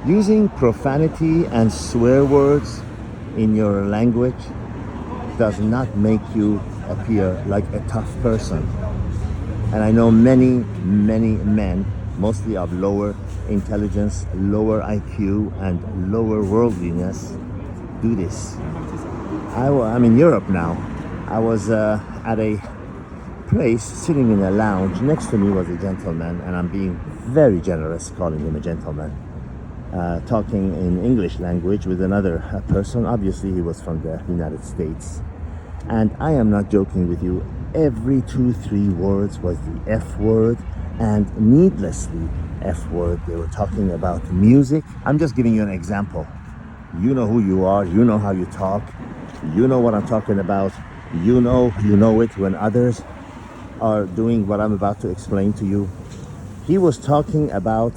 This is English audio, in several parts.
Using profanity and swear words in your language does not make you appear like a tough person. And I know many men, mostly of lower intelligence, lower IQ, and lower worldliness, do this. I'm in Europe now. I was at a place sitting in a lounge. Next to me was a gentleman, and I'm being very generous calling him a gentleman, talking in English language with another person. Obviously, he was from the United States. And I am not joking with you. Every 2-3 words was the F word, and needlessly F word. They were talking about music. I'm just giving you an example. You know who you are. You know how you talk. You know what I'm talking about. You know it when others are doing what I'm about to explain to you. He was talking about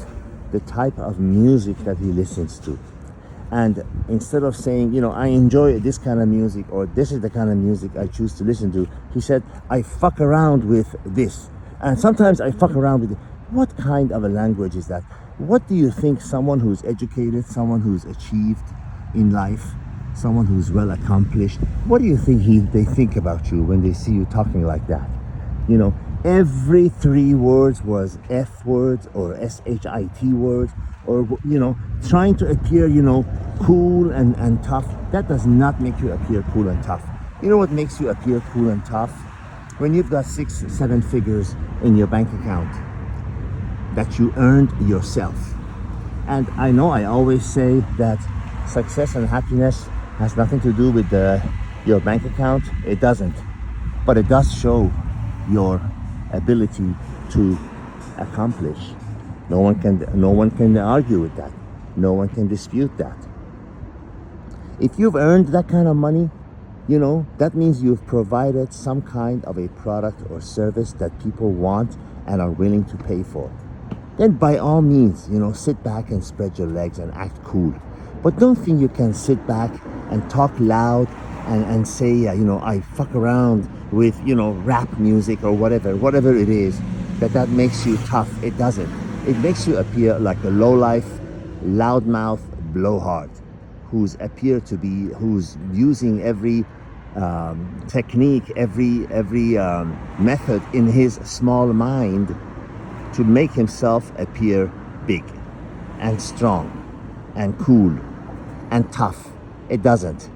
the type of music that he listens to. And instead of saying, I enjoy this kind of music, or this is the kind of music I choose to listen to, he said, I fuck around with this. And sometimes I fuck around with it. What kind of a language is that? What do you think someone who's educated, someone who's achieved in life, someone who's well accomplished, what do you think they think about you when they see you talking like that? Every 3 words was F words or SHIT words, or trying to appear cool and tough. That does not make you appear cool and tough. You know what makes you appear cool and tough? When you've got 6-7 figures in your bank account that you earned yourself. And I know I always say that success and happiness has nothing to do with your bank account. It doesn't, but it does show your ability to accomplish. No one can argue with that. No one can dispute that. If you've earned that kind of money, that means you've provided some kind of a product or service that people want and are willing to pay for. Then by all means, sit back and spread your legs and act cool. But don't think you can sit back and talk loud and say, I fuck around with, rap music or whatever it is, that makes you tough. It doesn't. It makes you appear like a lowlife, loudmouth blowhard who's using every technique, every method in his small mind to make himself appear big and strong and cool and tough. It doesn't.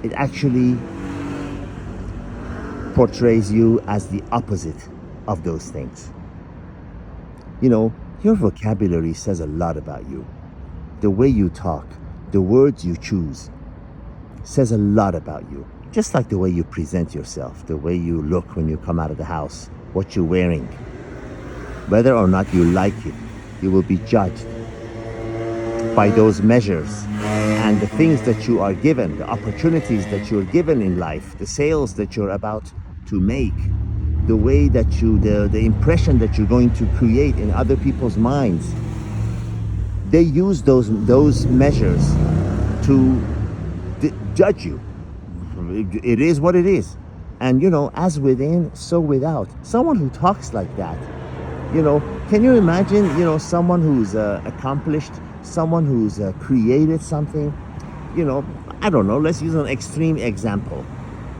It actually portrays you as the opposite of those things. Your vocabulary says a lot about you. The way you talk, the words you choose, says a lot about you. Just like the way you present yourself, the way you look when you come out of the house, what you're wearing. Whether or not you like it, you will be judged by those measures and the things that you are given, the opportunities that you're given in life, the sales that you're about to make, the way that the impression that you're going to create in other people's minds. They use those measures to judge you. It is what it is. And as within, so without. Someone who talks like that, can you imagine, someone who's accomplished, someone who's created something, I don't know, let's use an extreme example.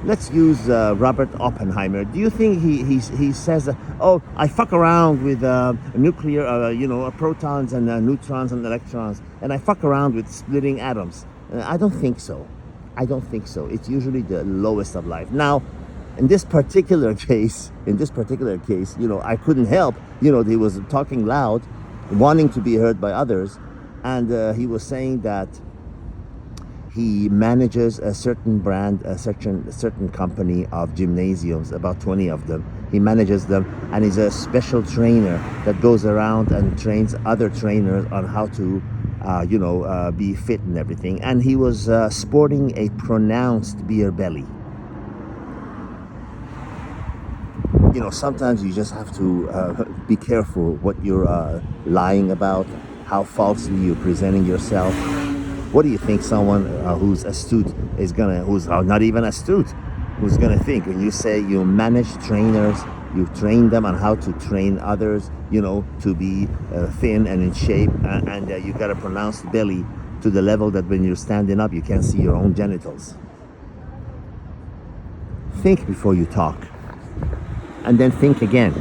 Let's use Robert Oppenheimer. Do you think he says, I fuck around with nuclear, protons and neutrons and electrons, and I fuck around with splitting atoms? I don't think so. It's usually the lowest of life. Now, in this particular case, I couldn't help. He was talking loud, wanting to be heard by others, and he was saying that he manages a certain brand, a certain company of gymnasiums, about 20 of them. He manages them, and he's a special trainer that goes around and trains other trainers on how to, be fit and everything. And he was sporting a pronounced beer belly. Sometimes you just have to be careful what you're lying about, how falsely you're presenting yourself. What do you think someone who's astute who's not even astute, who's gonna think when you say you manage trainers You train them on how to train others, you know, to be thin and in shape, and you got a pronounced belly to the level that when you're standing up, you can't see your own genitals. Think before you talk, and then think again.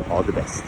All the best.